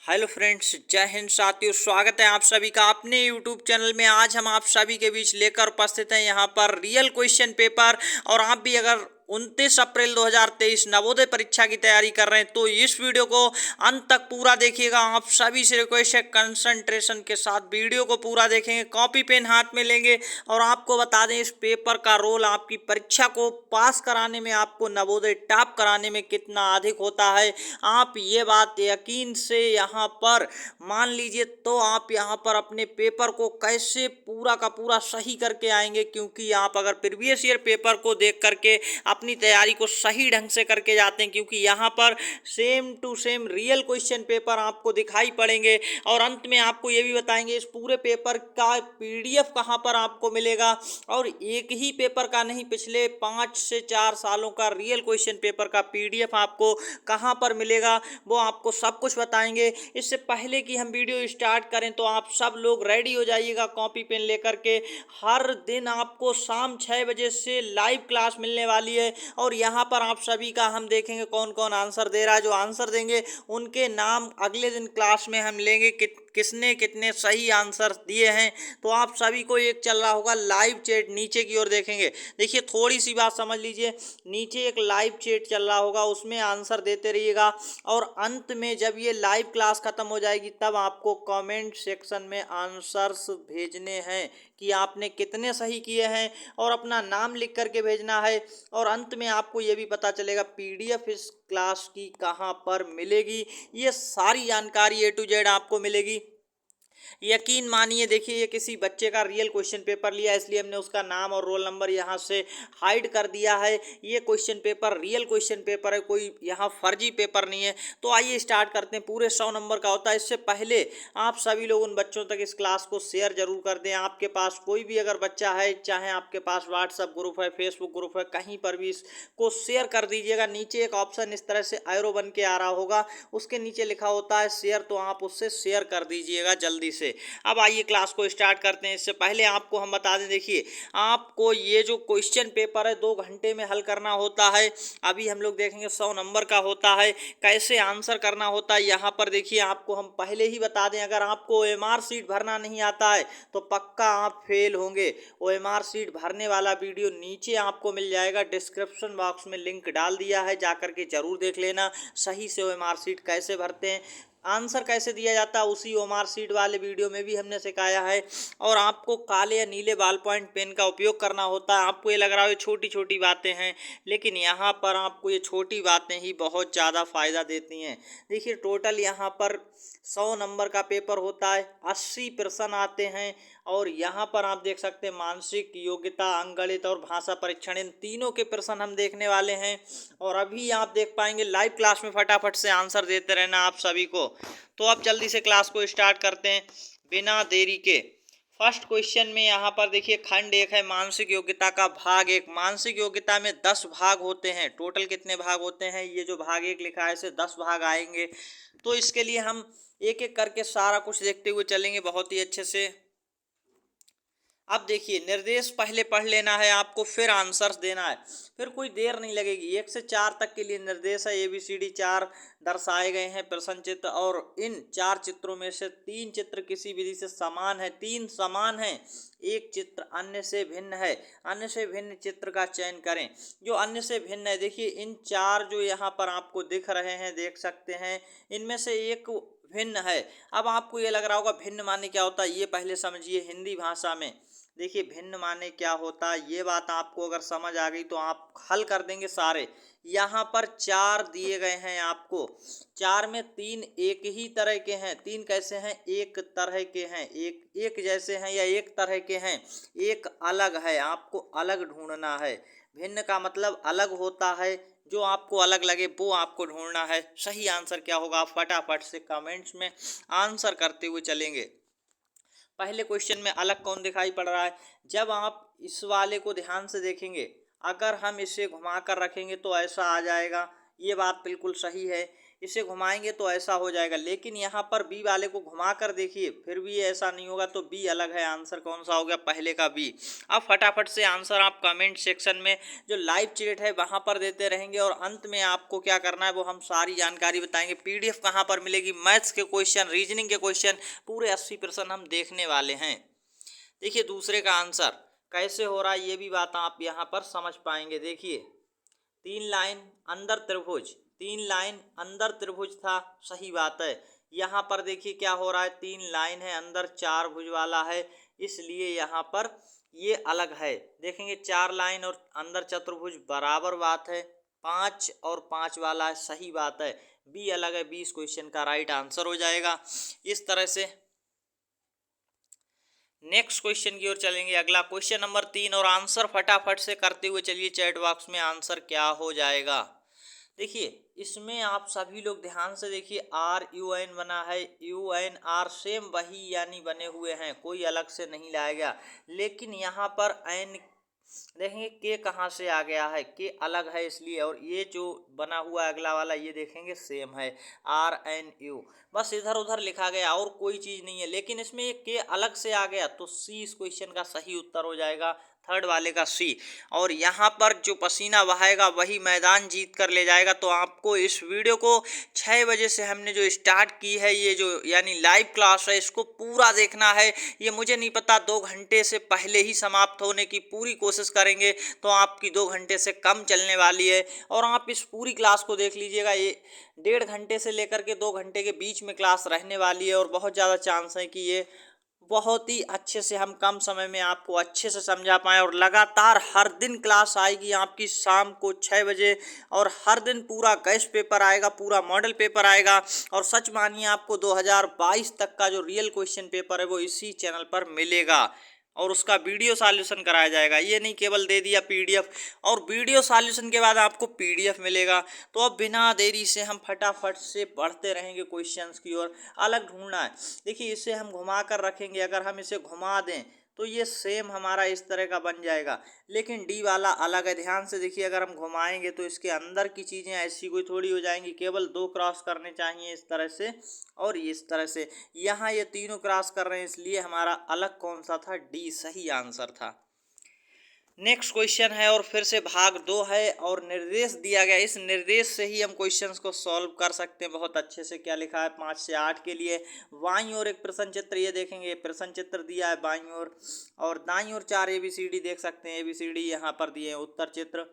Hello friends, जय हिंद साथियों। स्वागत है आप सभी का अपने यूट्यूब चैनल में। आज हम आप सभी के बीच लेकर उपस्थित हैं यहाँ पर रियल क्वेश्चन पेपर। और आप भी अगर 29 अप्रैल 2023 नवोदय परीक्षा की तैयारी कर रहे हैं तो इस वीडियो को अंत तक पूरा देखिएगा। आप सभी से रिक्वेस्ट है, कंसंट्रेशन के साथ वीडियो को पूरा देखेंगे, कॉपी पेन हाथ में लेंगे। और आपको बता दें, इस पेपर का रोल आपकी परीक्षा को पास कराने में, आपको नवोदय टॉप कराने में कितना अधिक होता है, आप ये बात यकीन से यहाँ पर मान लीजिए। तो आप यहाँ पर अपने पेपर को कैसे पूरा का पूरा सही करके आएंगे, क्योंकि आप अगर प्रीवियस ईयर पेपर को देख करके अपनी तैयारी को सही ढंग से करके जाते हैं, क्योंकि यहाँ पर same to same real question paper आपको दिखाई पड़ेंगे। और अंत में आपको ये भी बताएंगे इस पूरे पेपर का पीडीएफ कहाँ पर आपको मिलेगा। और एक ही पेपर का नहीं, पिछले 5 से 4 सालों का रियल क्वेश्चन पेपर का पीडीएफ आपको कहाँ पर मिलेगा, वो आपको सब कुछ बताएंगे। इससे पहले कि हम वीडियो स्टार्ट करें तो आप सब लोग रेडी हो जाइएगा कॉपी पेन लेकर के। हर दिन आपको शाम 6 बजे से लाइव क्लास मिलने वाली है। और यहाँ पर आप सभी का हम देखेंगे कौन कौन आंसर दे रहा है। जो आंसर देंगे उनके नाम अगले दिन क्लास में हम लेंगे किसने कितने सही आंसर दिए हैं। तो आप सभी को एक चल रहा होगा लाइव चैट, नीचे की ओर देखेंगे। देखिए, थोड़ी सी बात समझ लीजिए, नीचे एक लाइव चैट चल रहा होगा, उसमें आंसर देते रहिएगा। और अंत में जब ये लाइव क्लास खत्म हो जाएगी तब आपको कमेंट सेक्शन में आंसर्स भेजने हैं कि आपने कितने सही किए हैं, और अपना नाम लिख करके भेजना है। और अंत में आपको ये भी पता चलेगा पीडीएफ इस क्लास की कहाँ पर मिलेगी। ये सारी जानकारी A to Z आपको मिलेगी। यकीन मानिए, देखिए ये किसी बच्चे का रियल क्वेश्चन पेपर लिया, इसलिए हमने उसका नाम और रोल नंबर यहाँ से हाइड कर दिया है। ये question paper real question paper है, कोई यहाँ फर्जी पेपर नहीं है। तो आइए स्टार्ट करते हैं। पूरे 100 नंबर का होता है। इससे पहले आप सभी लोग उन बच्चों तक इस क्लास को शेयर जरूर कर दें। आपके पास कोई भी अगर बच्चा है, चाहे आपके पास व्हाट्सएप ग्रुप है, फेसबुक ग्रुप है, कहीं पर भी इसको शेयर कर दीजिएगा। नीचे एक ऑप्शन इस तरह से एरो बन के आ रहा होगा, उसके नीचे लिखा होता है शेयर, तो आप उससे शेयर कर दीजिएगा जल्दी से। अब आइए क्लास को स्टार्ट करते हैं। इससे पहले आपको हम बता दें, देखिए आपको ये जो क्वेश्चन पेपर है 2 घंटे में हल करना होता है। अभी हम लोग देखेंगे 100 नंबर का होता है, कैसे आंसर करना होता है। यहाँ पर देखिए, आपको हम पहले ही बता दें, अगर आपको OMR सीट भरना नहीं आता है तो पक्का आप फेल होंगे। OMR सीट भरने वाला वीडियो नीचे आपको मिल जाएगा, डिस्क्रिप्शन बॉक्स में लिंक डाल दिया है, जाकर के जरूर देख लेना सही से OMR सीट कैसे भरते हैं, आंसर कैसे दिया जाता है, उसी OMR सीट वाले वीडियो में भी हमने सिखाया है। और आपको काले या नीले बॉल पॉइंट पेन का उपयोग करना होता है। आपको ये लग रहा है छोटी छोटी बातें हैं, लेकिन यहाँ पर आपको ये छोटी बातें ही बहुत ज़्यादा फायदा देती हैं। देखिए, टोटल यहाँ पर 100 नंबर का पेपर होता है, 80 प्रश्न आते हैं। और यहाँ पर आप देख सकते हैं मानसिक योग्यता, अंकगणित और भाषा परीक्षण, इन तीनों के प्रश्न हम देखने वाले हैं। और अभी आप देख पाएंगे लाइव क्लास में फटाफट से आंसर देते रहना आप सभी को। तो अब जल्दी से क्लास को स्टार्ट करते हैं बिना देरी के। फर्स्ट क्वेश्चन में यहाँ पर देखिए, खंड 1 है मानसिक योग्यता का भाग 1। मानसिक योग्यता में 10 भाग होते हैं। टोटल कितने भाग होते हैं, ये जो भाग 1 लिखा है इसे 10 भाग आएंगे। तो इसके लिए हम एक एक करके सारा कुछ देखते हुए चलेंगे बहुत ही अच्छे से। अब देखिए, निर्देश पहले पढ़ लेना है आपको, फिर आंसर्स देना है, फिर कोई देर नहीं लगेगी। 1 से 4 तक के लिए निर्देश है, ABCD 4 दर्शाए गए हैं प्रश्न चित्र। और इन 4 चित्रों में से 3 चित्र किसी विधि से समान है, 3 समान हैं, एक चित्र अन्य से भिन्न है। अन्य से भिन्न चित्र का चयन करें। जो अन्य से भिन्न है, देखिए इन 4 जो यहाँ पर आपको दिख रहे हैं, देख सकते हैं, इनमें से एक भिन्न है। अब आपको ये लग रहा होगा भिन्न माने क्या होता है, ये पहले समझिए हिंदी भाषा में। देखिए, भिन्न माने क्या होता है, ये बात आपको अगर समझ आ गई तो आप हल कर देंगे सारे। यहाँ पर 4 दिए गए हैं आपको, 4 में 3 एक ही तरह के हैं। 3 कैसे हैं, एक तरह के हैं, एक जैसे हैं या एक तरह के हैं, एक अलग है, आपको अलग ढूंढना है। भिन्न का मतलब अलग होता है, जो आपको अलग लगे वो आपको ढूंढना है। सही आंसर क्या होगा, आप फटाफट से कमेंट्स में आंसर करते हुए चलेंगे। पहले क्वेश्चन में अलग कौन दिखाई पड़ रहा है, जब आप इस वाले को ध्यान से देखेंगे, अगर हम इसे घुमा कर रखेंगे तो ऐसा आ जाएगा। ये बात बिल्कुल सही है इसे घुमाएंगे तो ऐसा हो जाएगा, लेकिन यहाँ पर बी वाले को घुमा कर देखिए फिर भी ऐसा नहीं होगा, तो बी अलग है। आंसर कौन सा हो गया? पहले का बी। अब फटाफट से आंसर आप कमेंट सेक्शन में जो लाइव चैट है वहाँ पर देते रहेंगे, और अंत में आपको क्या करना है वो हम सारी जानकारी बताएंगे। पीडीएफ कहाँ पर मिलेगी, मैथ्स के क्वेश्चन, रीजनिंग के क्वेश्चन पूरे 80% हम देखने वाले हैं। देखिए दूसरे का आंसर कैसे हो रहा है ये भी बात आप यहाँ पर समझ पाएंगे। देखिए 3 लाइन अंदर त्रिभुज, 3 लाइन अंदर त्रिभुज था, सही बात है। यहाँ पर देखिए क्या हो रहा है, 3 लाइन है अंदर 4 भुज वाला है, इसलिए यहाँ पर ये अलग है। देखेंगे 4 लाइन और अंदर चतुर्भुज बराबर बात है, 5 और 5 वाला है, सही बात है। बी अलग है, बी इस क्वेश्चन का राइट आंसर हो जाएगा। इस तरह से नेक्स्ट क्वेश्चन की ओर चलेंगे। अगला क्वेश्चन नंबर 3, और आंसर फटाफट से करते हुए चलिए चैट बॉक्स में आंसर क्या हो जाएगा। देखिए इसमें आप सभी लोग ध्यान से देखिए, आर यू एन बना है, यू एन आर सेम वही यानी बने हुए हैं, कोई अलग से नहीं लाया गया। लेकिन यहाँ पर एन देखेंगे के कहाँ से आ गया है, के अलग है इसलिए, और ये जो बना हुआ है अगला वाला ये देखेंगे सेम है, आर एन यू, बस इधर उधर लिखा गया और कोई चीज़ नहीं है। लेकिन इसमें ये के अलग से आ गया तो सी इस क्वेश्चन का सही उत्तर हो जाएगा, थर्ड वाले का सी। और यहाँ पर जो पसीना बहाएगा वही मैदान जीत कर ले जाएगा। तो आपको इस वीडियो को 6 बजे से हमने जो स्टार्ट की है, ये जो यानी लाइव क्लास है, इसको पूरा देखना है। ये मुझे नहीं पता 2 घंटे से पहले ही समाप्त होने की पूरी कोशिश करेंगे तो आपकी 2 घंटे से कम चलने वाली है। और आप इस पूरी क्लास को देख लीजिएगा, ये 1.5 घंटे से लेकर के 2 घंटे के बीच में क्लास रहने वाली है, और बहुत ज़्यादा चांस है कि ये बहुत ही अच्छे से हम कम समय में आपको अच्छे से समझा पाएँ। और लगातार हर दिन क्लास आएगी आपकी शाम को 6 बजे, और हर दिन पूरा गेस्ट पेपर आएगा, पूरा मॉडल पेपर आएगा। और सच मानिए आपको 2022 तक का जो रियल क्वेश्चन पेपर है वो इसी चैनल पर मिलेगा, और उसका वीडियो सॉल्यूशन कराया जाएगा। ये नहीं केवल दे दिया पीडीएफ, और वीडियो सॉल्यूशन के बाद आपको पीडीएफ मिलेगा। तो अब बिना देरी से हम फटाफट से बढ़ते रहेंगे क्वेश्चंस की ओर। अलग ढूंढना है, देखिए इसे हम घुमा कर रखेंगे, अगर हम इसे घुमा दें तो ये सेम हमारा इस तरह का बन जाएगा, लेकिन डी वाला अलग है। ध्यान से देखिए, अगर हम घुमाएंगे तो इसके अंदर की चीज़ें ऐसी कोई थोड़ी हो जाएंगी, केवल 2 क्रॉस करने चाहिए इस तरह से और इस तरह से। यहाँ ये तीनों क्रॉस कर रहे हैं, इसलिए हमारा अलग कौन सा था, डी सही आंसर था। नेक्स्ट क्वेश्चन है, और फिर से भाग 2 है, और निर्देश दिया गया, इस निर्देश से ही हम क्वेश्चंस को सॉल्व कर सकते हैं बहुत अच्छे से। क्या लिखा है 5 से 8 के लिए, बाईं ओर एक प्रश्न चित्र, ये देखेंगे प्रश्न चित्र दिया है बाईं ओर, और दाईं ओर 4 ABCD देख सकते हैं, ABCD यहाँ पर दिए हैं। उत्तर चित्र,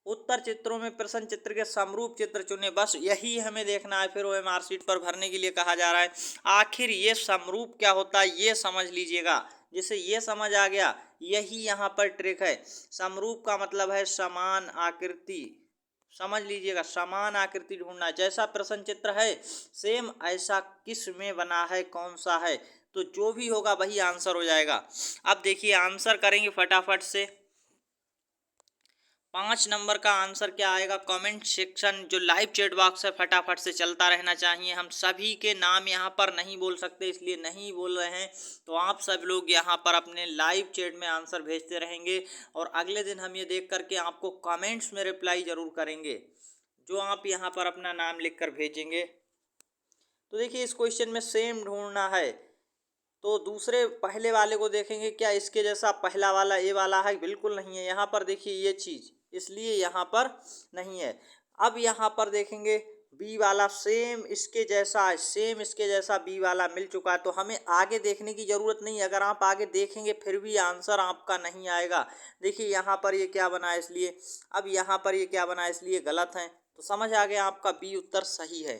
उत्तर चित्रों में प्रश्न चित्र के समरूप चित्र चुने, बस यही हमें देखना है। फिर OMR शीट पर भरने के लिए कहा जा रहा है। आखिर ये समरूप क्या होता है ये समझ लीजिएगा, जिसे ये समझ आ गया, यही यहाँ पर ट्रिक है। समरूप का मतलब है समान आकृति, समझ लीजिएगा, समान आकृति ढूंढना। जैसा प्रश्न चित्र है सेम ऐसा किस में बना है, कौन सा है, तो जो भी होगा वही आंसर हो जाएगा। अब देखिए आंसर करेंगे फटाफट से। 5 नंबर का आंसर क्या आएगा, कमेंट सेक्शन जो लाइव चैट बॉक्स है फटाफट से चलता रहना चाहिए। हम सभी के नाम यहाँ पर नहीं बोल सकते, इसलिए नहीं बोल रहे हैं। तो आप सब लोग यहाँ पर अपने लाइव चैट में आंसर भेजते रहेंगे, और अगले दिन हम ये देख करके आपको कमेंट्स में रिप्लाई ज़रूर करेंगे, जो आप यहाँ पर अपना नाम लिख कर भेजेंगे। तो देखिए इस क्वेश्चन में सेम ढूंढना है, तो दूसरे पहले वाले को देखेंगे, क्या इसके जैसा पहला वाला ए वाला है, बिल्कुल नहीं है। यहाँ पर देखिए ये चीज़, इसलिए यहाँ पर नहीं है। अब यहाँ पर देखेंगे बी वाला सेम इसके जैसा है, सेम इसके जैसा बी वाला मिल चुका है, तो हमें आगे देखने की ज़रूरत नहीं। अगर आप आगे देखेंगे फिर भी आंसर आपका नहीं आएगा। देखिए यहाँ पर ये क्या बना है इसलिए, अब यहाँ पर ये क्या बना है इसलिए गलत है, तो समझ आ गया आपका बी उत्तर सही है।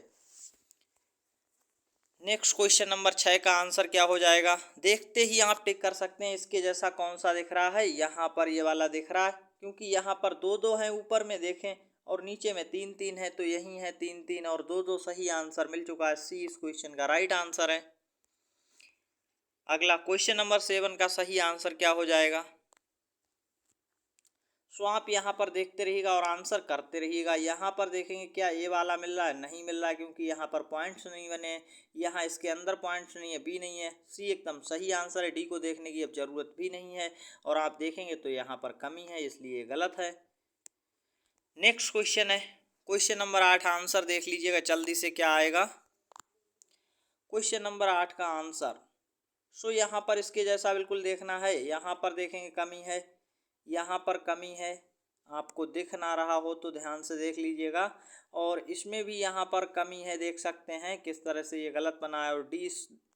नेक्स्ट क्वेश्चन नंबर 6 का आंसर क्या हो जाएगा, देखते ही आप टिक कर सकते हैं। इसके जैसा कौन सा दिख रहा है, यहाँ पर ये वाला दिख रहा है, क्योंकि यहाँ पर 2-2 हैं ऊपर में देखें, और नीचे में 3-3 है, तो यही है 3-3 और 2-2, सही आंसर मिल चुका है। सी इस क्वेश्चन का राइट आंसर है। अगला क्वेश्चन नंबर 7 का सही आंसर क्या हो जाएगा, सो आप यहाँ पर देखते रहिएगा और आंसर करते रहिएगा। यहाँ पर देखेंगे क्या ये वाला मिल रहा है, नहीं मिल रहा है, क्योंकि यहाँ पर पॉइंट्स नहीं बने, यहाँ इसके अंदर पॉइंट्स नहीं है, बी नहीं है। सी एकदम सही आंसर है, डी को देखने की अब ज़रूरत भी नहीं है, और आप देखेंगे तो यहाँ पर कमी है, इसलिए गलत है। नेक्स्ट क्वेश्चन है, क्वेश्चन नंबर 8 आंसर देख लीजिएगा जल्दी से क्या आएगा। क्वेश्चन नंबर 8 का आंसर सो यहाँ पर इसके जैसा बिल्कुल देखना है। यहाँ पर देखेंगे कमी है, यहाँ पर कमी है, आपको दिख ना रहा हो तो ध्यान से देख लीजिएगा। और इसमें भी यहाँ पर कमी है, देख सकते हैं किस तरह से ये गलत बना है। और डी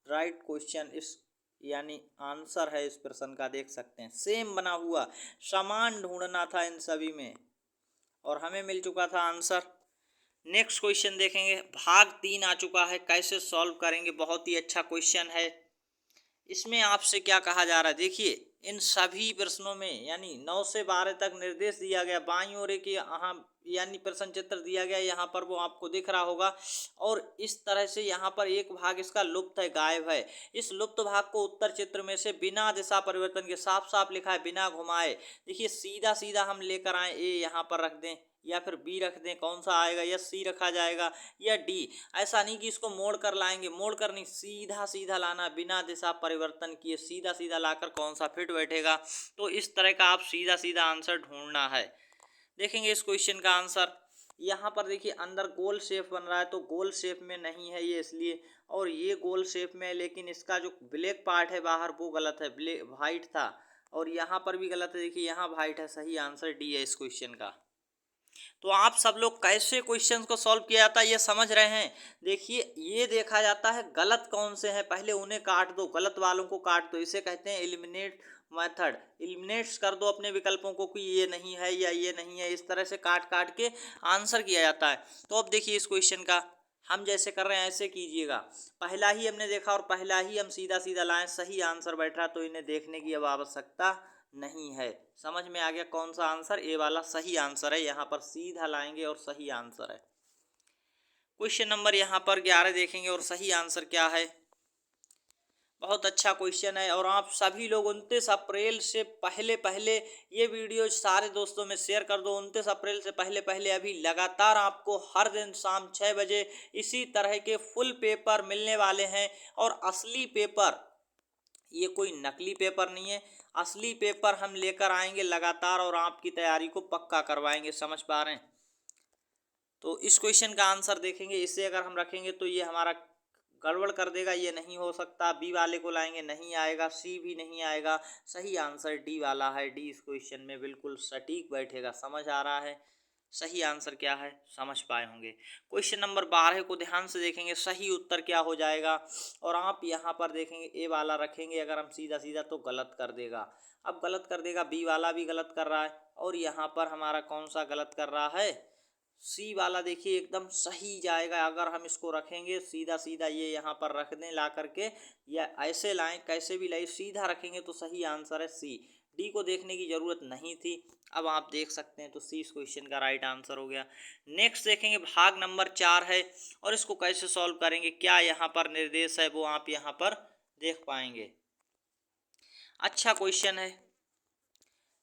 राइट क्वेश्चन इस यानी आंसर है इस प्रश्न का, देख सकते हैं सेम बना हुआ, समान ढूंढना था इन सभी में और हमें मिल चुका था आंसर। नेक्स्ट क्वेश्चन देखेंगे, भाग 3 आ चुका है, कैसे सॉल्व करेंगे। बहुत ही अच्छा क्वेश्चन है। इसमें आपसे क्या कहा जा रहा है, देखिए इन सभी प्रश्नों में यानी 9 से 12 तक निर्देश दिया गया। बाईं ओर एक यहाँ यानी प्रश्न चित्र दिया गया, यहाँ पर वो आपको दिख रहा होगा। और इस तरह से यहाँ पर एक भाग इसका लुप्त है, गायब है। इस लुप्त भाग को उत्तर चित्र में से बिना दिशा परिवर्तन के, साफ साफ लिखा है बिना घुमाए, देखिए सीधा सीधा हम लेकर आए। ए यहाँ पर रख दें या फिर बी रख दें, कौन सा आएगा, या सी रखा जाएगा या डी। ऐसा नहीं कि इसको मोड़ कर लाएंगे, मोड़ कर नहीं, सीधा सीधा लाना बिना दिशा परिवर्तन किए, सीधा सीधा लाकर कौन सा फिट बैठेगा। तो इस तरह का आप सीधा सीधा आंसर ढूंढना है। देखेंगे इस क्वेश्चन का आंसर, यहाँ पर देखिए अंदर गोल शेप बन रहा है तो गोल शेप में नहीं है ये इसलिए, और ये गोल शेप में है लेकिन इसका जो ब्लैक पार्ट है बाहर वो गलत है, ब्लैक वाइट था। और यहाँ पर भी गलत है, देखिए यहाँ वाइट है। सही आंसर डी है इस क्वेश्चन का। तो आप सब लोग कैसे क्वेश्चन को सॉल्व किया जाता है ये समझ रहे हैं। देखिए ये देखा जाता है गलत कौन से हैं, पहले उन्हें काट दो, गलत वालों को काट दो। इसे कहते हैं एलिमिनेट मेथड। एलिमिनेट्स कर दो अपने विकल्पों को कि ये नहीं है या ये नहीं है। इस तरह से काट काट के आंसर किया जाता है। तो अब देखिए इस क्वेश्चन का हम जैसे कर रहे हैं ऐसे कीजिएगा। पहला ही हमने देखा और पहला ही हम सीधा सीधा लाएं, सही आंसर बैठ रहा, तो इन्हें देखने की अब आवश्यकता नहीं है। समझ में आ गया कौन सा आंसर, ए वाला सही आंसर है। यहाँ पर सीधा लाएंगे और सही आंसर है। क्वेश्चन नंबर यहाँ पर 11 देखेंगे और सही आंसर क्या है। बहुत अच्छा क्वेश्चन है और आप सभी लोग 29 अप्रैल से पहले पहले ये वीडियो सारे दोस्तों में शेयर कर दो। 29 अप्रैल से पहले पहले अभी लगातार आपको हर दिन शाम 6 बजे इसी तरह के फुल पेपर मिलने वाले हैं। और असली पेपर, ये कोई नकली पेपर नहीं है, असली पेपर हम लेकर आएंगे लगातार और आपकी तैयारी को पक्का करवाएंगे। समझ पा रहे हैं। तो इस क्वेश्चन का आंसर देखेंगे, इसे अगर हम रखेंगे तो ये हमारा गड़बड़ कर देगा, ये नहीं हो सकता। बी वाले को लाएंगे, नहीं आएगा। सी भी नहीं आएगा। सही आंसर डी वाला है। डी इस क्वेश्चन में बिल्कुल सटीक बैठेगा। समझ आ रहा है। सही आंसर क्या है समझ पाए होंगे। क्वेश्चन नंबर 12 को ध्यान से देखेंगे, सही उत्तर क्या हो जाएगा। और आप यहाँ पर देखेंगे ए वाला रखेंगे, अगर हम सीधा सीधा तो गलत कर देगा। अब गलत कर देगा, बी वाला भी गलत कर रहा है और यहाँ पर हमारा कौन सा गलत कर रहा है, सी वाला देखिए एकदम सही जाएगा। अगर हम इसको रखेंगे सीधा सीधा, ये यहाँ पर रख दें ला करके, या ऐसे लाएं, कैसे भी लाएं, सीधा रखेंगे तो सही आंसर है सी। डी को देखने की ज़रूरत नहीं थी। अब आप देख सकते हैं तो सी इस क्वेश्चन का राइट आंसर हो गया। नेक्स्ट देखेंगे, भाग नंबर 4 है और इसको कैसे सॉल्व करेंगे, क्या यहाँ पर निर्देश है वो आप यहाँ पर देख पाएंगे। अच्छा क्वेश्चन है।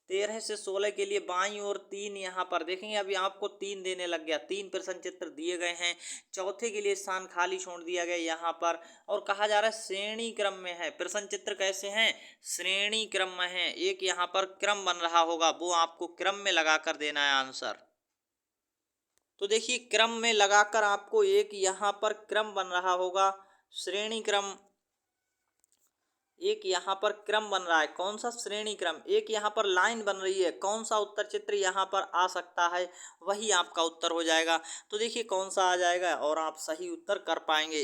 13 से 16 के लिए बाईं ओर 3 यहाँ पर देखेंगे, अभी आपको 3 देने लग गया। 3 प्रश्न चित्र दिए गए हैं। चौथे के लिए स्थान खाली छोड़ दिया गया यहाँ पर और कहा जा रहा है श्रेणी क्रम में है। प्रश्न चित्र कैसे हैं, श्रेणी क्रम में है। एक यहाँ पर क्रम बन रहा होगा, वो आपको क्रम में लगा कर देना है आंसर। तो देखिए क्रम में लगाकर आपको एक यहाँ पर क्रम बन रहा होगा, श्रेणी क्रम। एक यहाँ पर क्रम बन रहा है, कौन सा श्रेणी क्रम। एक यहाँ पर लाइन बन रही है, कौन सा उत्तर चित्र यहाँ पर आ सकता है, वही आपका उत्तर हो जाएगा। तो देखिए कौन सा आ जाएगा और आप सही उत्तर कर पाएंगे।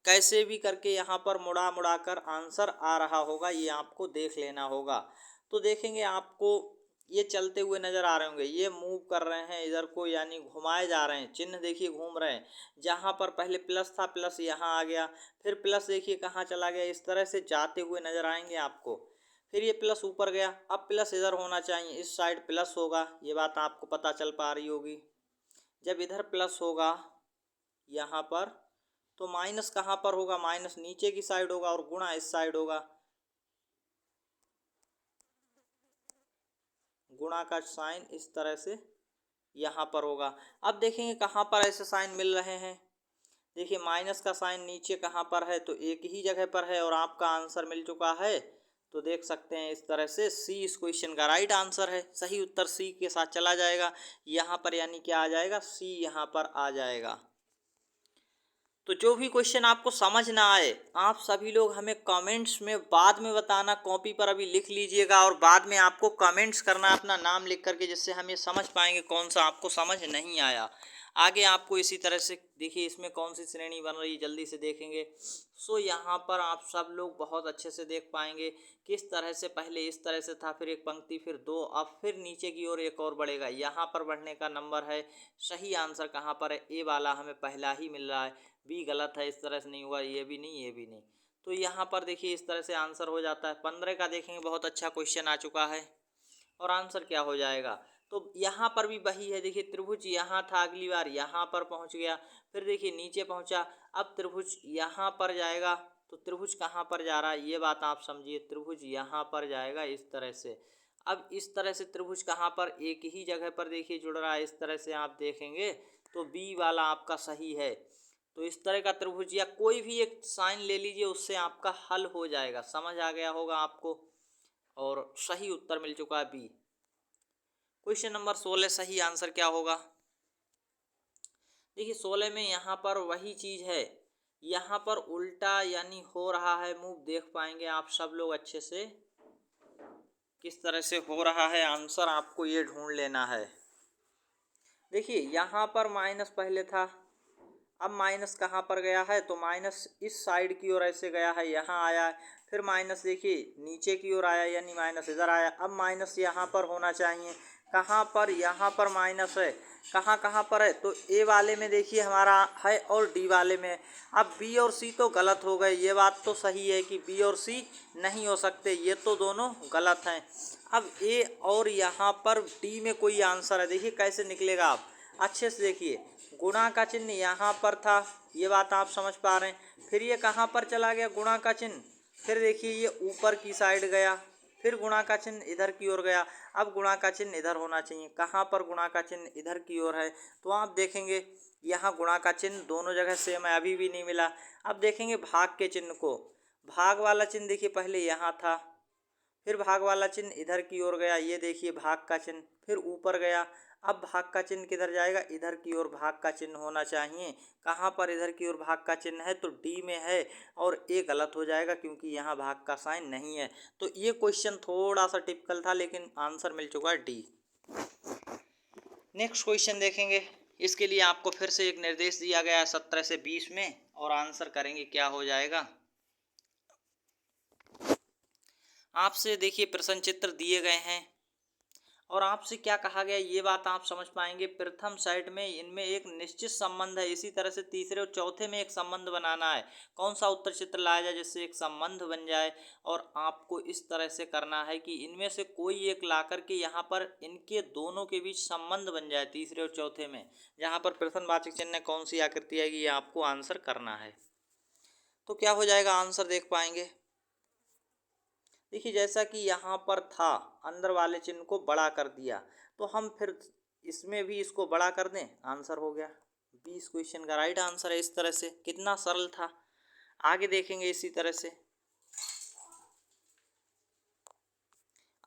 कैसे भी करके यहाँ पर मुड़ा मुड़ा कर आंसर आ रहा होगा, ये आपको देख लेना होगा। तो देखेंगे आपको ये चलते हुए नज़र आ रहे होंगे, ये मूव कर रहे हैं इधर को, यानी घुमाए जा रहे हैं। चिन्ह देखिए घूम रहे हैं। जहाँ पर पहले प्लस था, प्लस यहाँ आ गया, फिर प्लस देखिए कहाँ चला गया। इस तरह से जाते हुए नज़र आएंगे आपको। फिर ये प्लस ऊपर गया, अब प्लस इधर होना चाहिए, इस साइड प्लस होगा। ये बात आपको पता चल पा रही होगी। जब इधर प्लस होगा यहाँ पर, तो माइनस कहाँ पर होगा, माइनस नीचे की साइड होगा और गुणा इस साइड होगा। गुणा का साइन इस तरह से यहाँ पर होगा। अब देखेंगे कहाँ पर ऐसे साइन मिल रहे हैं। देखिए माइनस का साइन नीचे कहाँ पर है, तो एक ही जगह पर है और आपका आंसर मिल चुका है तो देख सकते हैं इस तरह से सी इस क्वेश्चन का राइट आंसर है। सही उत्तर सी के साथ चला जाएगा यहाँ पर, यानी क्या आ जाएगा, सी यहाँ पर आ जाएगा। तो जो भी क्वेश्चन आपको समझ ना आए, आप सभी लोग हमें कमेंट्स में बाद में बताना, कॉपी पर अभी लिख लीजिएगा और बाद में आपको कमेंट्स करना अपना नाम लिख करके, जिससे हम ये समझ पाएंगे कौन सा आपको समझ नहीं आया। आगे आपको इसी तरह से देखिए इसमें कौन सी श्रेणी बन रही है, जल्दी से देखेंगे। सो यहाँ पर आप सब लोग बहुत अच्छे से देख पाएंगे किस तरह से पहले इस तरह से था, फिर एक पंक्ति, फिर दो, अब फिर नीचे की ओर एक और बढ़ेगा। यहाँ पर बढ़ने का नंबर है। सही आंसर कहाँ पर है, ए वाला हमें पहला ही मिल रहा है, बी गलत है, इस तरह से नहीं हुआ, ये भी नहीं, ये भी नहीं। तो यहाँ पर देखिए इस तरह से आंसर हो जाता है। 15 का देखेंगे, बहुत अच्छा क्वेश्चन आ चुका है और आंसर क्या हो जाएगा। तो यहाँ पर भी वही है, देखिए त्रिभुज यहाँ था, अगली बार यहाँ पर पहुँच गया, फिर देखिए नीचे पहुँचा, अब त्रिभुज यहाँ पर जाएगा। तो त्रिभुज कहाँ पर जा रहा है, ये बात आप समझिए, त्रिभुज यहाँ पर जाएगा इस तरह से। अब इस तरह से त्रिभुज कहाँ पर, एक ही जगह पर देखिए जुड़ रहा है, इस तरह से आप देखेंगे तो बी वाला आपका सही है। तो इस तरह का त्रिभुज या कोई भी एक साइन ले लीजिए, उससे आपका हल हो जाएगा। समझ आ गया होगा आपको और सही उत्तर मिल चुका है बी। क्वेश्चन नंबर 16 सही आंसर क्या होगा। देखिए 16 में यहाँ पर वही चीज है, यहाँ पर उल्टा यानी हो रहा है मूव, देख पाएंगे आप सब लोग अच्छे से किस तरह से हो रहा है। आंसर आपको ये ढूंढ लेना है। देखिए यहाँ पर माइनस पहले था, अब माइनस कहाँ पर गया है, तो माइनस इस साइड की ओर ऐसे गया है, यहाँ आया है, फिर माइनस देखिए नीचे की ओर आया, यानी माइनस इधर आया। अब माइनस यहाँ पर होना चाहिए, कहाँ पर, यहाँ पर माइनस है, कहाँ कहाँ पर है, तो ए वाले में देखिए हमारा है और डी वाले में। अब बी और सी तो गलत हो गए, ये बात तो सही है कि बी और सी नहीं हो सकते, ये तो दोनों गलत हैं। अब ए और यहाँ पर डी में कोई आंसर है, देखिए कैसे निकलेगा आप अच्छे से देखिए। गुणा का चिन्ह यहाँ पर था, ये बात आप समझ पा रहे हैं। फिर ये कहाँ पर चला गया गुणा का चिन्ह, फिर देखिए ये ऊपर की साइड गया, फिर गुणा का चिन्ह इधर की ओर गया। अब गुणा का चिन्ह इधर होना चाहिए, कहाँ पर गुणा का चिन्ह इधर की ओर है, तो आप देखेंगे यहाँ गुणा का चिन्ह दोनों जगह सेम है, अभी भी नहीं मिला। अब देखेंगे भाग के चिन्ह को, भाग वाला चिन्ह देखिए पहले यहाँ था, फिर भाग वाला चिन्ह इधर की ओर गया, ये देखिए भाग का चिन्ह, फिर ऊपर गया। अब भाग का चिन्ह किधर जाएगा, इधर की ओर भाग का चिन्ह होना चाहिए। कहाँ पर इधर की ओर भाग का चिन्ह है, तो डी में है और ए गलत हो जाएगा क्योंकि यहाँ भाग का साइन नहीं है। तो ये क्वेश्चन थोड़ा सा टिपिकल था, लेकिन आंसर मिल चुका है डी। नेक्स्ट क्वेश्चन देखेंगे, इसके लिए आपको फिर से एक निर्देश दिया गया है 17 से 20 में, और आंसर करेंगे क्या हो जाएगा। आपसे देखिए प्रश्न चित्र दिए गए हैं और आपसे क्या कहा गया ये बात आप समझ पाएंगे। प्रथम सेट में इनमें एक निश्चित संबंध है, इसी तरह से तीसरे और चौथे में एक संबंध बनाना है। कौन सा उत्तर चित्र लाया जाए जिससे एक संबंध बन जाए, और आपको इस तरह से करना है कि इनमें से कोई एक ला करके यहाँ पर इनके दोनों के बीच संबंध बन जाए। तीसरे और चौथे में जहाँ पर प्रश्नवाचक चिन्ह कौन सी आकृति आएगी, ये आपको आंसर करना है। तो क्या हो जाएगा आंसर देख पाएंगे। देखिए जैसा कि यहाँ पर था, अंदर वाले चिन्ह को बड़ा कर दिया, तो हम फिर इसमें भी इसको बड़ा कर दें, आंसर हो गया। 20 क्वेश्चन का राइट आंसर है। इस तरह से कितना सरल था। आगे देखेंगे इसी तरह से।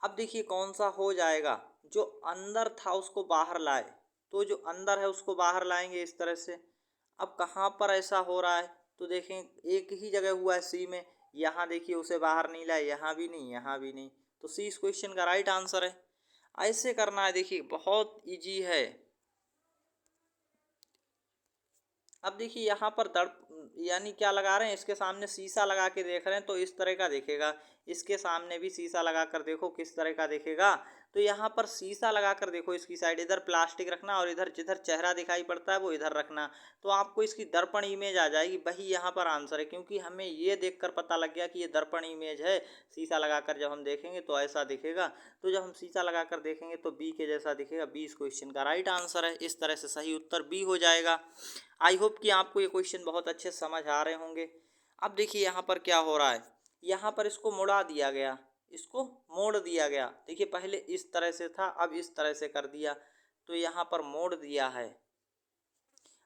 अब देखिए कौन सा हो जाएगा, जो अंदर था उसको बाहर लाए, तो जो अंदर है उसको बाहर लाएंगे इस तरह से। अब कहाँ पर ऐसा हो रहा है, तो देखें एक ही जगह हुआ है सी में, यहाँ देखिए उसे बाहर नहीं लाए, यहाँ भी नहीं, यहाँ भी नहीं, तो सी इस क्वेश्चन का राइट आंसर है। ऐसे करना है, देखिए बहुत इजी है। अब देखिए यहाँ पर दर्प यानी क्या लगा रहे हैं, इसके सामने शीशा लगा के देख रहे हैं तो इस तरह का दिखेगा। इसके सामने भी शीशा लगा कर देखो किस तरह का दिखेगा। तो यहाँ पर शीशा लगा कर देखो, इसकी साइड इधर प्लास्टिक रखना और इधर जिधर चेहरा दिखाई पड़ता है वो इधर रखना, तो आपको इसकी दर्पण इमेज आ जाएगी। वही यहाँ पर आंसर है, क्योंकि हमें ये देखकर पता लग गया कि ये दर्पण इमेज है। शीशा लगाकर जब हम देखेंगे तो ऐसा दिखेगा, तो जब हम शीशा लगाकर देखेंगे तो बी के जैसा दिखेगा। बी इस क्वेश्चन का राइट आंसर है। इस तरह से सही उत्तर बी हो जाएगा। आई होप कि आपको ये क्वेश्चन बहुत अच्छे से समझ आ रहे होंगे। अब देखिए यहाँ पर क्या हो रहा है, यहाँ पर इसको मुड़ा दिया गया, इसको मोड़ दिया गया। देखिए पहले इस तरह से था, अब इस तरह से कर दिया, तो यहाँ पर मोड़ दिया है।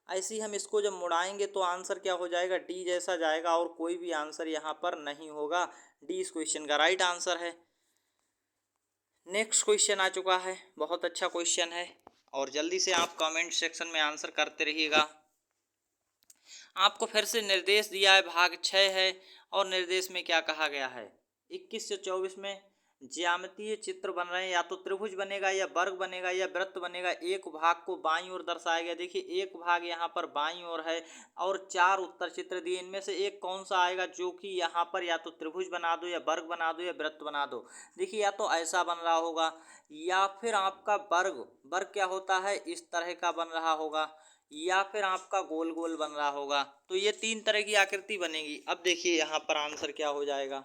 ऐसे ही हम इसको जब मुड़ाएंगे तो आंसर क्या हो जाएगा, डी जैसा जाएगा और कोई भी आंसर यहाँ पर नहीं होगा। डी इस क्वेश्चन का राइट आंसर है। नेक्स्ट क्वेश्चन आ चुका है, बहुत अच्छा क्वेश्चन है और जल्दी से आप कमेंट सेक्शन में आंसर करते रहिएगा। आपको फिर से निर्देश दिया है, भाग 6 है और निर्देश में क्या कहा गया है, 21 से 24 में ज्यामितीय चित्र बन रहे हैं, या तो त्रिभुज बनेगा या वर्ग बनेगा या वृत्त बनेगा। एक भाग को बाईं ओर दर्शाया गया, देखिए एक भाग यहाँ पर बाईं ओर है और 4 उत्तर चित्र दिए, इनमें से एक कौन सा आएगा जो कि यहाँ पर या तो त्रिभुज बना दो या वर्ग बना दो या वृत्त बना दो। देखिए या तो ऐसा बन रहा होगा या फिर आपका वर्ग, वर्ग क्या होता है, इस तरह का बन रहा होगा, या फिर आपका गोल गोल बन रहा होगा। तो ये 3 तरह की आकृति बनेगी। अब देखिए यहाँ पर आंसर क्या हो जाएगा,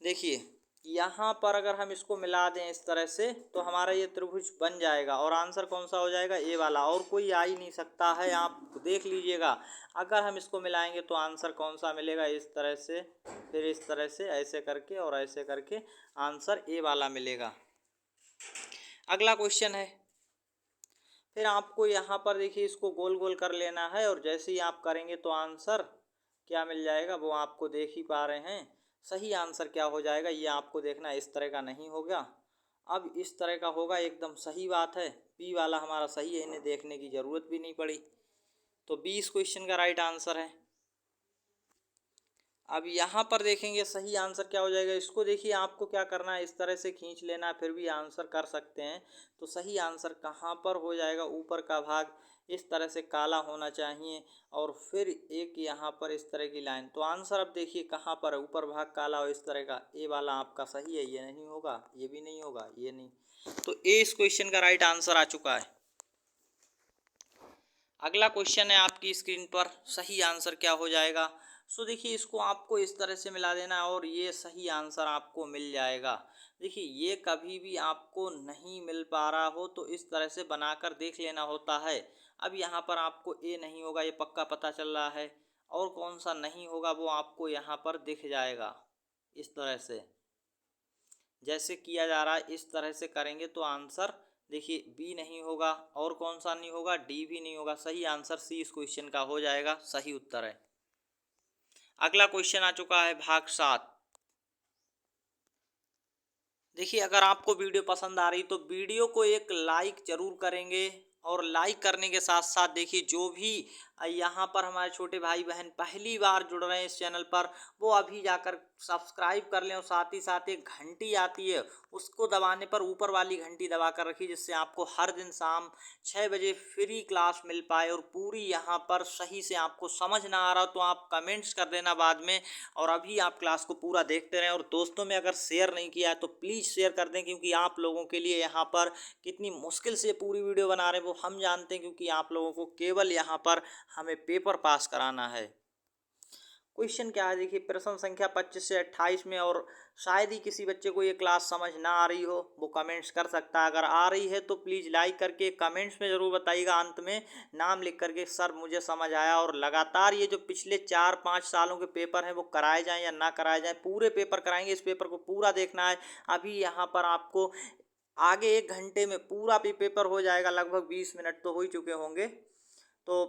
देखिए यहाँ पर अगर हम इसको मिला दें इस तरह से तो हमारा ये त्रिभुज बन जाएगा और आंसर कौन सा हो जाएगा, ए वाला, और कोई आ ही नहीं सकता है। आप देख लीजिएगा अगर हम इसको मिलाएंगे तो आंसर कौन सा मिलेगा, इस तरह से, फिर इस तरह से, ऐसे करके और ऐसे करके आंसर ए वाला मिलेगा। अगला क्वेश्चन है, फिर आपको यहाँ पर देखिए इसको गोल गोल कर लेना है और जैसे ही आप करेंगे तो आंसर क्या मिल जाएगा वो आपको देख ही पा रहे हैं। सही आंसर क्या हो जाएगा ये आपको देखना, इस तरह का नहीं होगा, अब इस तरह का होगा, एकदम सही बात है, बी वाला हमारा सही है, इन्हें देखने की ज़रूरत भी नहीं पड़ी। तो बी इस क्वेश्चन का राइट आंसर है। अब यहाँ पर देखेंगे सही आंसर क्या हो जाएगा, इसको देखिए आपको क्या करना है, इस तरह से खींच लेना है, फिर भी आंसर कर सकते हैं। तो सही आंसर कहाँ पर हो जाएगा, ऊपर का भाग इस तरह से काला होना चाहिए और फिर एक यहाँ पर इस तरह की लाइन। तो आंसर अब देखिए कहाँ पर है, ऊपर भाग काला हो इस तरह का, ए वाला आपका सही है, ये नहीं होगा, ये भी नहीं होगा, ये नहीं। तो ए इस क्वेश्चन का राइट आंसर आ चुका है। अगला क्वेश्चन है आपकी स्क्रीन पर, सही आंसर क्या हो जाएगा। सो देखिए इसको आपको इस तरह से मिला देना और ये सही आंसर आपको मिल जाएगा। देखिए ये कभी भी आपको नहीं मिल पा रहा हो तो इस तरह से बनाकर देख लेना होता है। अब यहाँ पर आपको ए नहीं होगा, ये पक्का पता चल रहा है, और कौन सा नहीं होगा वो आपको यहाँ पर दिख जाएगा। इस तरह से जैसे किया जा रहा है इस तरह से करेंगे तो आंसर देखिए बी नहीं होगा, और कौन सा नहीं होगा, डी भी नहीं होगा। सही आंसर सी इस क्वेश्चन का हो जाएगा, सही उत्तर है। अगला क्वेश्चन आ चुका है भाग 7। देखिए अगर आपको वीडियो पसंद आ रही तो वीडियो को एक लाइक जरूर करेंगे और लाइक करने के साथ साथ देखिए जो भी यहाँ पर हमारे छोटे भाई बहन पहली बार जुड़ रहे हैं इस चैनल पर वो अभी जाकर सब्सक्राइब कर लें और साथ ही साथ एक घंटी आती है उसको दबाने पर ऊपर वाली घंटी दबा कर रखिए, जिससे आपको हर दिन शाम 6 बजे फ्री क्लास मिल पाए और पूरी यहाँ पर सही से आपको समझ ना आ रहा तो आप कमेंट्स कर देना बाद में, और अभी आप क्लास को पूरा देखते रहें। और दोस्तों में अगर शेयर नहीं किया है तो प्लीज़ शेयर कर दें, क्योंकि आप लोगों के लिए यहाँ पर कितनी मुश्किल से पूरी वीडियो बना रहे हैं वो हम जानते हैं, क्योंकि आप लोगों को केवल यहाँ पर हमें पेपर पास कराना है। क्वेश्चन क्या है देखिए, प्रश्न संख्या 25 से 28 में, और शायद ही किसी बच्चे को ये क्लास समझ ना आ रही हो वो कमेंट्स कर सकता है, अगर आ रही है तो प्लीज़ लाइक करके कमेंट्स में ज़रूर बताइएगा, अंत में नाम लिख करके सर मुझे समझ आया। और लगातार ये जो पिछले 4-5 सालों के पेपर हैं वो कराए जाएँ या ना कराए जाएँ, पूरे पेपर कराएंगे, इस पेपर को पूरा देखना है। अभी यहाँ पर आपको आगे 1 घंटे में पूरा भी पेपर हो जाएगा, लगभग 20 मिनट तो हो ही चुके होंगे। तो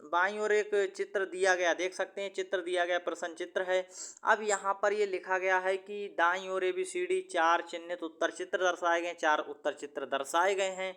बाईं ओर एक चित्र दिया गया, देख सकते हैं चित्र दिया गया, प्रश्न चित्र है। अब यहाँ पर ये लिखा गया है कि दाईं ओर ABCD 4 चिन्हित उत्तर चित्र दर्शाए गए, 4 उत्तर चित्र दर्शाए गए हैं।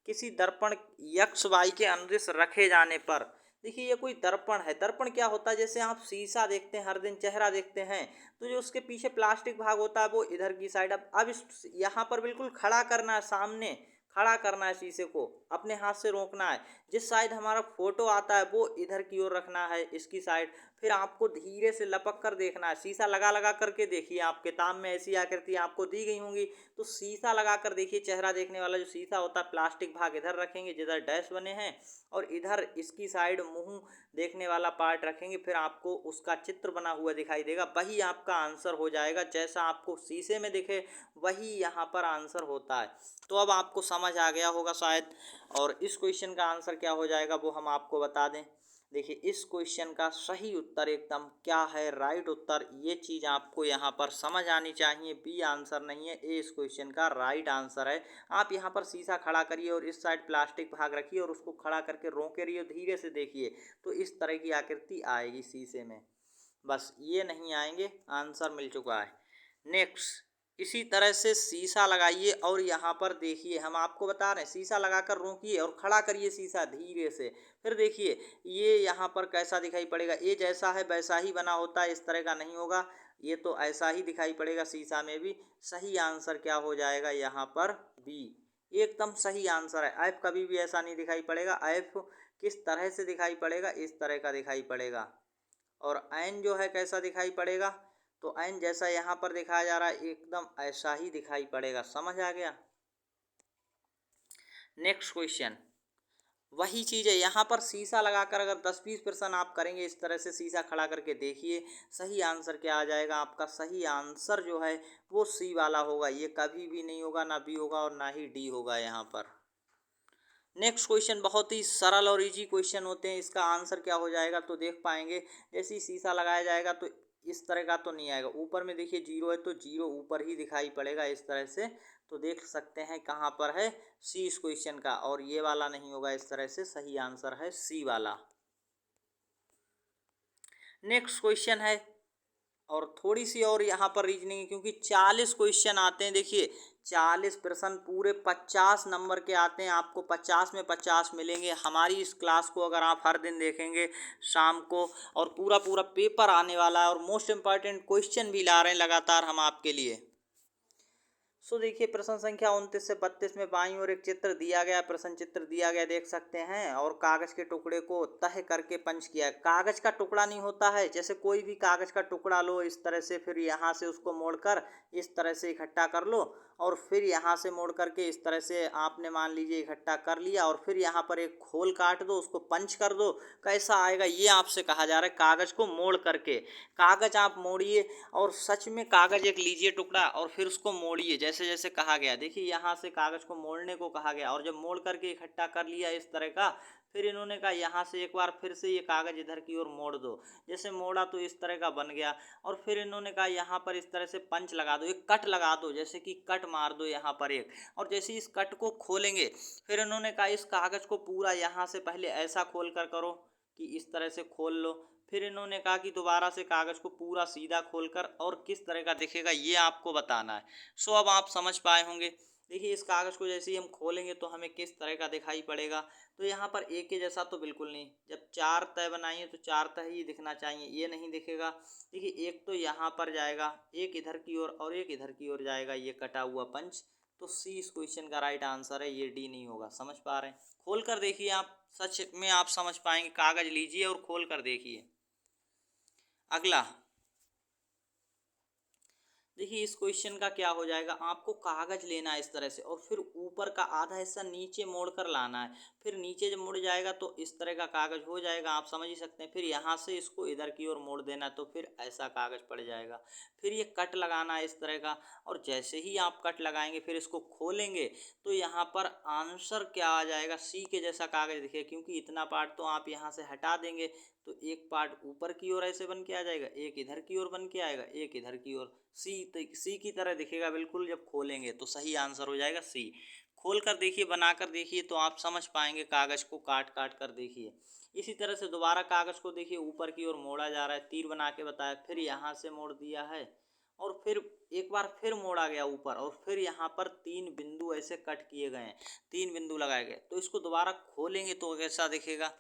किसी दर्पण XY के अनुदिश रखे जाने पर, देखिए ये कोई दर्पण है, दर्पण क्या होता है, जैसे आप शीशा देखते हैं, हर दिन चेहरा देखते हैं तो जो उसके पीछे प्लास्टिक भाग होता है वो इधर की साइड, अब इस यहाँ पर बिल्कुल खड़ा करना है, सामने खड़ा करना है, शीशे को अपने हाथ से रोकना है, जिस साइड हमारा फोटो आता है वो इधर की ओर रखना है, इसकी साइड। फिर आपको धीरे से लपक कर देखना है, शीशा लगा लगा करके देखिए, आप किताब में ऐसी आकृति आपको दी गई होंगी तो शीशा लगा कर देखिए, चेहरा देखने वाला जो शीशा होता है प्लास्टिक भाग इधर रखेंगे जिधर डैश बने हैं, और इधर इसकी साइड मुंह देखने वाला पार्ट रखेंगे, फिर आपको उसका चित्र बना हुआ दिखाई देगा, वही आपका आंसर हो जाएगा। जैसा आपको शीशे में दिखे वही यहाँ पर आंसर होता है। तो अब आपको समझ आ गया होगा शायद, और इस क्वेश्चन का आंसर क्या हो जाएगा वो हम आपको बता दें। देखिए इस क्वेश्चन का सही उत्तर एकदम क्या है, राइट उत्तर, ये चीज़ आपको यहाँ पर समझ आनी चाहिए। बी आंसर नहीं है, ए इस क्वेश्चन का राइट आंसर है। आप यहाँ पर शीशा खड़ा करिए और इस साइड प्लास्टिक भाग रखिए और उसको खड़ा करके रोके रहिए, धीरे से देखिए तो इस तरह की आकृति आएगी शीशे में। बस ये नहीं आएंगे, आंसर मिल चुका है। नेक्स्ट, इसी तरह से शीशा लगाइए और यहाँ पर देखिए, हम आपको बता रहे हैं शीशा लगाकर रोकिए और खड़ा करिए शीशा धीरे से। फिर देखिए ये यहाँ पर कैसा दिखाई पड़ेगा, ये जैसा है वैसा ही बना होता है, इस तरह का नहीं होगा, ये तो ऐसा ही दिखाई पड़ेगा शीशा में भी। सही आंसर क्या हो जाएगा यहाँ पर, बी एकदम सही आंसर है। एफ कभी भी ऐसा नहीं दिखाई पड़ेगा, एफ किस तरह से दिखाई पड़ेगा, इस तरह का दिखाई पड़ेगा। और एन जो है कैसा दिखाई पड़ेगा, तो एन जैसा यहाँ पर दिखाया जा रहा है एकदम ऐसा ही दिखाई पड़ेगा। समझ आ गया। नेक्स्ट क्वेश्चन, वही चीज़ है, यहाँ पर शीशा लगाकर अगर 10-20% आप करेंगे इस तरह से शीशा खड़ा करके देखिए, सही आंसर क्या आ जाएगा आपका। सही आंसर जो है वो सी वाला होगा, ये कभी भी नहीं होगा, ना बी होगा और ना ही डी होगा यहाँ पर। नेक्स्ट क्वेश्चन बहुत ही सरल और इजी क्वेश्चन होते हैं, इसका आंसर क्या हो जाएगा तो देख पाएंगे। जैसे ही शीशा लगाया जाएगा तो इस तरह का तो नहीं आएगा, ऊपर में देखिए जीरो है तो जीरो ऊपर ही दिखाई पड़ेगा इस तरह से। तो देख सकते हैं कहाँ पर है, सी इस क्वेश्चन का, और ये वाला नहीं होगा इस तरह से। सही आंसर है सी वाला। नेक्स्ट क्वेश्चन है, और थोड़ी सी और यहाँ पर रीजनिंग, क्योंकि 40 क्वेश्चन आते हैं। देखिए 40 प्रश्न पूरे 50 नंबर के आते हैं, आपको 50 में 50 मिलेंगे। हमारी इस क्लास को अगर आप हर दिन देखेंगे शाम को, और पूरा पूरा पेपर आने वाला है और मोस्ट इम्पॉर्टेंट क्वेश्चन भी ला रहे हैं लगातार हम आपके लिए। सो देखिए प्रश्न संख्या 29 से 32 में बाईं ओर एक चित्र दिया गया, प्रश्न चित्र दिया गया देख सकते हैं, और कागज के टुकड़े को तह करके पंच किया है। कागज का टुकड़ा नहीं होता है, जैसे कोई भी कागज का टुकड़ा लो इस तरह से, फिर यहाँ से उसको मोड़कर इस तरह से इकट्ठा कर लो, और फिर यहाँ से मोड़ करके इस तरह से आपने मान लीजिए इकट्ठा कर लिया, और फिर यहाँ पर एक खोल काट दो, उसको पंच कर दो, कैसा आएगा ये आपसे कहा जा रहा है। कागज को मोड़ करके, कागज आप मोड़िए, और सच में कागज एक लीजिए टुकड़ा और फिर उसको मोड़िए जैसे जैसे कहा गया। देखिए यहाँ से कागज को मोड़ने को कहा गया, और जब मोड़ करके इकट्ठा कर लिया इस तरह का, फिर इन्होंने कहा यहाँ से एक बार फिर से ये कागज इधर की ओर मोड़ दो, जैसे मोड़ा तो इस तरह का बन गया। और फिर इन्होंने कहा यहाँ पर इस तरह से पंच लगा दो, एक कट लगा दो, जैसे कि कट मार दो यहाँ पर एक, और जैसे इस कट को खोलेंगे, फिर इन्होंने कहा इस कागज को पूरा यहाँ से पहले ऐसा खोल कर करो कि इस तरह से खोल लो। फिर इन्होंने कहा कि दोबारा से कागज को पूरा सीधा खोलकर और किस तरह का दिखेगा ये आपको बताना है। सो अब आप समझ पाए होंगे। देखिए इस कागज को जैसे ही हम खोलेंगे तो हमें किस तरह का दिखाई पड़ेगा, तो यहाँ पर एक के जैसा तो बिल्कुल नहीं, जब चार तय बनाइए तो चार तय ही दिखना चाहिए, ये नहीं दिखेगा। देखिए एक तो यहाँ पर जाएगा, एक इधर की ओर और एक इधर की ओर जाएगा, ये कटा हुआ पंच। तो सी इस क्वेश्चन का राइट आंसर है, ये डी नहीं होगा। समझ पा रहे हैं, खोल कर देखिए आप, सच में आप समझ पाएंगे। कागज लीजिए और खोल कर देखिए। अगला देखिए इस क्वेश्चन का क्या हो जाएगा, आपको कागज लेना है इस तरह से, और फिर ऊपर का आधा हिस्सा नीचे मोड़ कर लाना है, फिर नीचे जब मुड़ जाएगा तो इस तरह का कागज हो जाएगा, आप समझ ही सकते हैं। फिर यहाँ से इसको इधर की ओर मोड़ देना है तो फिर ऐसा कागज पड़ जाएगा। फिर ये कट लगाना है इस तरह का, और जैसे ही आप कट लगाएंगे फिर इसको खोलेंगे तो यहाँ पर आंसर क्या आ जाएगा, सी के जैसा कागज दिखेगा। क्योंकि इतना पार्ट तो आप यहाँ से हटा देंगे तो एक पार्ट ऊपर की ओर ऐसे बन के आ जाएगा, एक इधर की ओर बन के आएगा, एक इधर की ओर, सी की तरह दिखेगा बिल्कुल। जब खोलेंगे तो सही आंसर हो जाएगा सी। खोल कर देखिए, बना कर देखिए तो आप समझ पाएंगे। कागज को काट काट कर देखिए। इसी तरह से दोबारा कागज को देखिए, ऊपर की ओर मोड़ा जा रहा है, तीर बना के बताया, फिर यहाँ से मोड़ दिया है, और फिर एक बार फिर मोड़ा गया ऊपर, और फिर यहाँ पर 3 बिंदु ऐसे कट किए गए हैं, 3 बिंदु लगाए गए। तो इसको दोबारा खोलेंगे तो कैसा दिखेगा।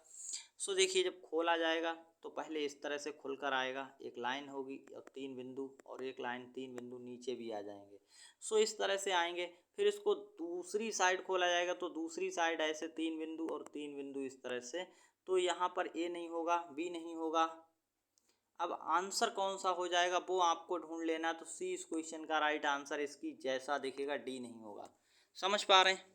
सो देखिए जब खोला जाएगा तो पहले इस तरह से खुलकर आएगा, एक लाइन होगी और 3 बिंदु, और एक लाइन 3 बिंदु नीचे भी आ जाएंगे। सो इस तरह से आएंगे। फिर इसको दूसरी साइड खोला जाएगा तो दूसरी साइड ऐसे 3 बिंदु और 3 बिंदु इस तरह से। तो यहाँ पर ए नहीं होगा, बी नहीं होगा। अब आंसर कौन सा हो जाएगा वो आपको ढूंढ लेना। तो सी इस क्वेश्चन का राइट आंसर इसकी जैसा दिखेगा, डी नहीं होगा। समझ पा रहे हैं।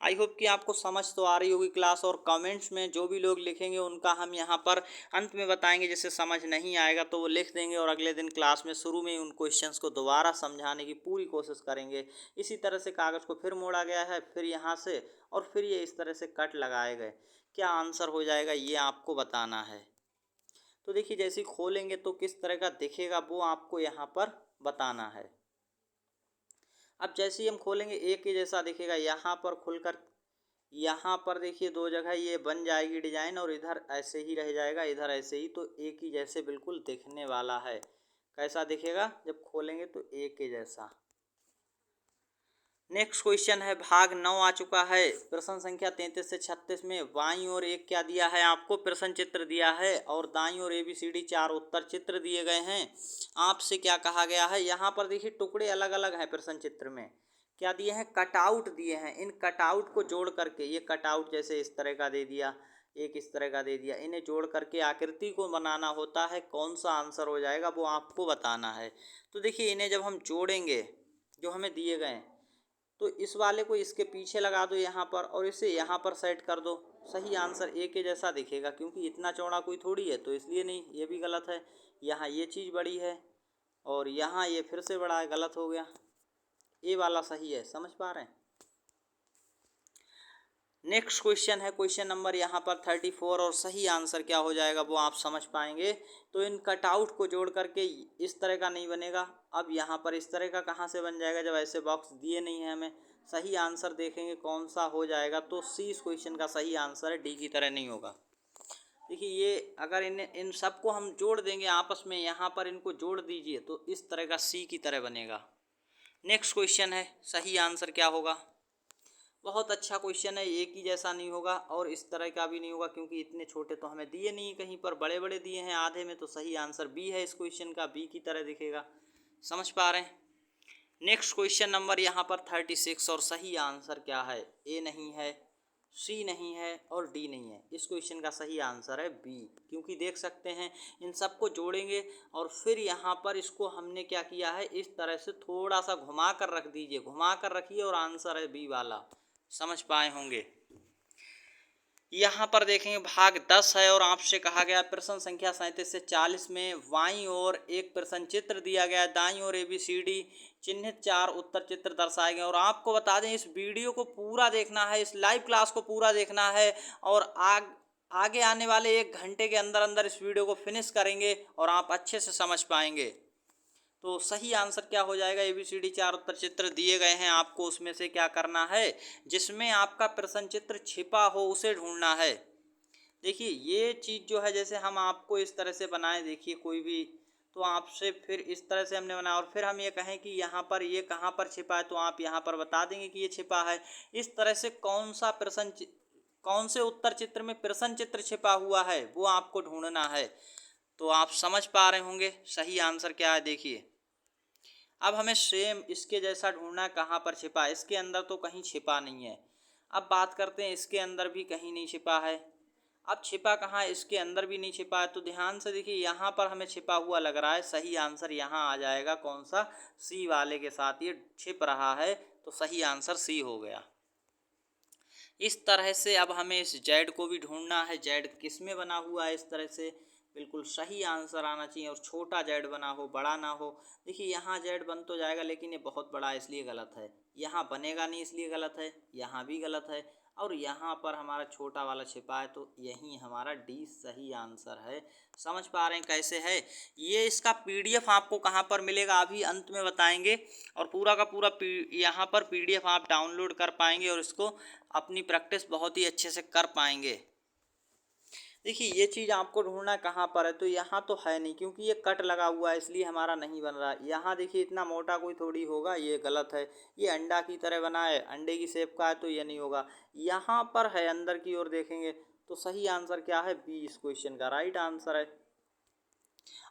आई होप कि आपको समझ तो आ रही होगी क्लास, और कमेंट्स में जो भी लोग लिखेंगे उनका हम यहाँ पर अंत में बताएंगे। जैसे समझ नहीं आएगा तो वो लिख देंगे, और अगले दिन क्लास में शुरू में उन क्वेश्चंस को दोबारा समझाने की पूरी कोशिश करेंगे। इसी तरह से कागज़ को फिर मोड़ा गया है, फिर यहाँ से, और फिर ये इस तरह से कट लगाए गए। क्या आंसर हो जाएगा ये आपको बताना है। तो देखिए जैसे ही खोलेंगे तो किस तरह का दिखेगा वो आपको यहाँ पर बताना है। अब जैसे ही हम खोलेंगे एक ही जैसा दिखेगा, यहाँ पर खुलकर यहाँ पर देखिए दो जगह ये बन जाएगी डिजाइन और इधर ऐसे ही रह जाएगा, इधर ऐसे ही, तो एक ही जैसे बिल्कुल दिखने वाला है। कैसा दिखेगा जब खोलेंगे तो एक ही जैसा। नेक्स्ट क्वेश्चन है, भाग 9 आ चुका है। प्रश्न संख्या 33 से 36 में बाईं ओर एक क्या दिया है आपको, प्रश्न चित्र दिया है और दाईं ओर ABCD 4 उत्तर चित्र दिए गए हैं। आपसे क्या कहा गया है, यहाँ पर देखिए टुकड़े अलग अलग हैं। प्रश्न चित्र में क्या दिए हैं, कटआउट दिए हैं। इन कटआउट को जोड़ करके, ये कटआउट जैसे इस तरह का दे दिया, एक इस तरह का दे दिया, इन्हें जोड़ करके आकृति को बनाना होता है। कौन सा आंसर हो जाएगा वो आपको बताना है। तो देखिए इन्हें जब हम जोड़ेंगे जो हमें दिए गए, तो इस वाले को इसके पीछे लगा दो यहाँ पर और इसे यहाँ पर सेट कर दो। सही आंसर एक ही जैसा दिखेगा, क्योंकि इतना चौड़ा कोई थोड़ी है, तो इसलिए नहीं, ये भी गलत है। यहाँ ये चीज़ बड़ी है और यहाँ ये फिर से बड़ा है, गलत हो गया। ये वाला सही है, समझ पा रहे हैं। नेक्स्ट क्वेश्चन है क्वेश्चन नंबर यहाँ पर 34 और सही आंसर क्या हो जाएगा वो आप समझ पाएंगे। तो इन कटआउट को जोड़ करके इस तरह का नहीं बनेगा। अब यहाँ पर इस तरह का कहाँ से बन जाएगा जब ऐसे बॉक्स दिए नहीं है हमें। सही आंसर देखेंगे कौन सा हो जाएगा, तो सी इस क्वेश्चन का सही आंसर है, डी की तरह नहीं होगा। देखिए ये अगर इन सबको हम जोड़ देंगे आपस में, यहाँ पर इनको जोड़ दीजिए तो इस तरह का सी की तरह बनेगा। नेक्स्ट क्वेश्चन है, सही आंसर क्या होगा। बहुत अच्छा क्वेश्चन है, एक ही जैसा नहीं होगा और इस तरह का भी नहीं होगा, क्योंकि इतने छोटे तो हमें दिए नहीं, कहीं पर बड़े बड़े दिए हैं आधे में। तो सही आंसर बी है इस क्वेश्चन का, बी की तरह दिखेगा। समझ पा रहे हैं। नेक्स्ट क्वेश्चन नंबर यहाँ पर 36 और सही आंसर क्या है, ए नहीं है, सी नहीं है और डी नहीं है। इस क्वेश्चन का सही आंसर है बी, क्योंकि देख सकते हैं इन सबको जोड़ेंगे और फिर यहाँ पर इसको हमने क्या किया है, इस तरह से थोड़ा सा घुमा कर रख दीजिए, घुमा कर रखिए और आंसर है बी वाला। समझ पाए होंगे। यहाँ पर देखेंगे भाग 10 है और आपसे कहा गया प्रश्न संख्या 37 से 40 में बाईं ओर एक प्रश्न चित्र दिया गया है, दाईं ओर ABCD चिन्हित 4 उत्तर चित्र दर्शाए गए। और आपको बता दें इस वीडियो को पूरा देखना है, इस लाइव क्लास को पूरा देखना है और आगे आने वाले 1 घंटे के अंदर अंदर इस वीडियो को फिनिश करेंगे और आप अच्छे से समझ पाएंगे। तो सही आंसर क्या हो जाएगा, ABCD 4 उत्तर चित्र दिए गए हैं, आपको उसमें से क्या करना है, जिसमें आपका प्रश्न चित्र छिपा हो उसे ढूंढना है। देखिए ये चीज़ जो है, जैसे हम आपको इस तरह से बनाए, देखिए कोई भी, तो आपसे फिर इस तरह से हमने बनाया और फिर हम ये कहें कि यहाँ पर ये कहाँ पर छिपा है, तो आप यहाँ पर बता देंगे कि ये छिपा है। इस तरह से कौन से उत्तर चित्र में प्रश्न चित्र छिपा हुआ है वो आपको ढूंढना है। तो आप समझ पा रहे होंगे सही आंसर क्या है। देखिए अब हमें सेम इसके जैसा ढूंढना है, कहाँ पर छिपा है। इसके अंदर तो कहीं छिपा नहीं है। अब बात करते हैं, इसके अंदर भी कहीं नहीं छिपा है। अब छिपा कहाँ है, इसके अंदर भी नहीं छिपा है। तो ध्यान से देखिए यहाँ पर हमें छिपा हुआ लग रहा है, सही आंसर यहाँ आ जाएगा कौन सा, सी वाले के साथ ये छिप रहा है, तो सही आंसर सी हो गया। इस तरह से अब हमें इस जेड को भी ढूंढना है, जेड किस में बना हुआ है। इस तरह से बिल्कुल सही आंसर आना चाहिए और छोटा जेड बना हो, बड़ा ना हो। देखिए यहाँ जेड बन तो जाएगा लेकिन ये बहुत बड़ा है इसलिए गलत है, यहाँ बनेगा नहीं इसलिए गलत है, यहाँ भी गलत है और यहाँ पर हमारा छोटा वाला छिपा है, तो यही हमारा डी सही आंसर है। समझ पा रहे हैं कैसे है। ये इसका PDF आपको कहाँ पर मिलेगा अभी अंत में बताएंगे और पूरा का पूरा यहाँ पर PDF आप डाउनलोड कर पाएंगे और इसको अपनी प्रैक्टिस बहुत ही अच्छे से कर पाएंगे। देखिए ये चीज़ आपको ढूंढना कहाँ पर है, तो यहाँ तो है नहीं क्योंकि ये कट लगा हुआ है इसलिए हमारा नहीं बन रहा। यहाँ देखिए इतना मोटा कोई थोड़ी होगा, ये गलत है। ये अंडा की तरह बना है, अंडे की शेप का है, तो ये नहीं होगा। यहाँ पर है अंदर की ओर देखेंगे तो सही आंसर क्या है, बी इस क्वेश्चन का राइट आंसर है।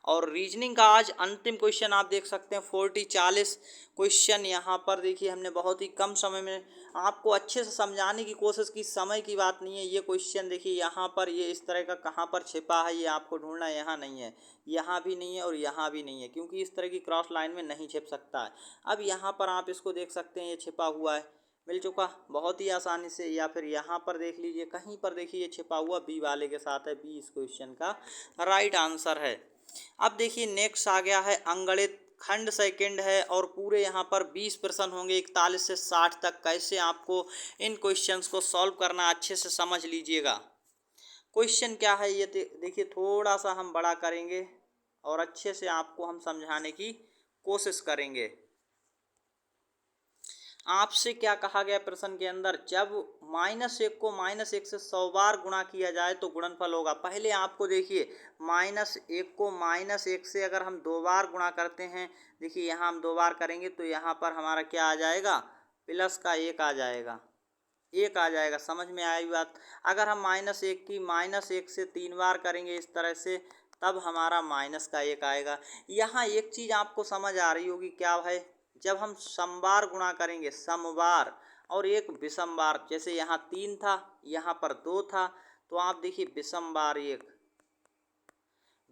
और रीजनिंग का आज अंतिम क्वेश्चन आप देख सकते हैं 40 क्वेश्चन। यहाँ पर देखिए हमने बहुत ही कम समय में आपको अच्छे से समझाने की कोशिश की, समय की बात नहीं है। ये क्वेश्चन देखिए यहाँ पर ये इस तरह का कहाँ पर छिपा है ये आपको ढूंढना है। यहाँ नहीं है, यहाँ भी नहीं है और यहाँ भी नहीं है, क्योंकि इस तरह की क्रॉस लाइन में नहीं छिप सकता है। अब यहाँ पर आप इसको देख सकते हैं, ये छिपा हुआ है, मिल चुका बहुत ही आसानी से। या फिर यहाँ पर देख लीजिए, कहीं पर देखिए ये छिपा हुआ बी वाले के साथ है, बी इस क्वेश्चन का राइट आंसर है। अब देखिए नेक्स्ट आ गया है अंगणित खंड सेकंड है और पूरे यहाँ पर 20 प्रश्न होंगे 41 से 60 तक। कैसे आपको इन क्वेश्चंस को सॉल्व करना अच्छे से समझ लीजिएगा। क्वेश्चन क्या है ये देखिए, थोड़ा सा हम बड़ा करेंगे और अच्छे से आपको हम समझाने की कोशिश करेंगे। आपसे क्या कहा गया प्रश्न के अंदर, जब -1 को -1 से 100 बार गुणा किया जाए तो गुणनफल होगा। पहले आपको देखिए, -1 को -1 से अगर हम 2 बार गुणा करते हैं, देखिए यहाँ हम 2 बार करेंगे तो यहाँ पर हमारा क्या आ जाएगा, प्लस का 1 आ जाएगा, 1 आ जाएगा। समझ में आई बात। अगर हम -1 की -1 से 3 बार करेंगे इस तरह से, तब हमारा माइनस का 1 आएगा। यहाँ एक चीज़ आपको समझ आ रही होगी, क्या है, जब हम समबार गुणा करेंगे, समबार और एक विषमबार, जैसे यहाँ 3 था, यहाँ पर 2 था, तो आप देखिए विषमबार 1,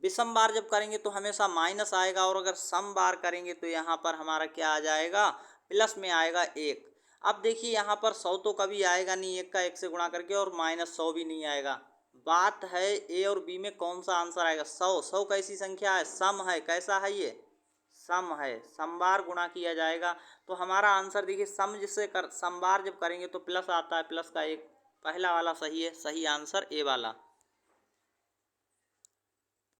विषमबार जब करेंगे तो हमेशा माइनस आएगा, और अगर समबार करेंगे तो यहाँ पर हमारा क्या आ जाएगा, प्लस में आएगा 1। अब देखिए यहाँ पर 100 तो कभी आएगा नहीं 1 का 1 से गुणा करके, और -100 भी नहीं आएगा। बात है ए और बी में कौन सा आंसर आएगा। 100 कैसी संख्या है, सम है। कैसा है ये, सम है। समबार गुणा किया जाएगा तो हमारा आंसर देखिए, सम जिससे समबार जब करेंगे तो प्लस आता है, प्लस का 1, पहला वाला सही है, सही आंसर ए वाला।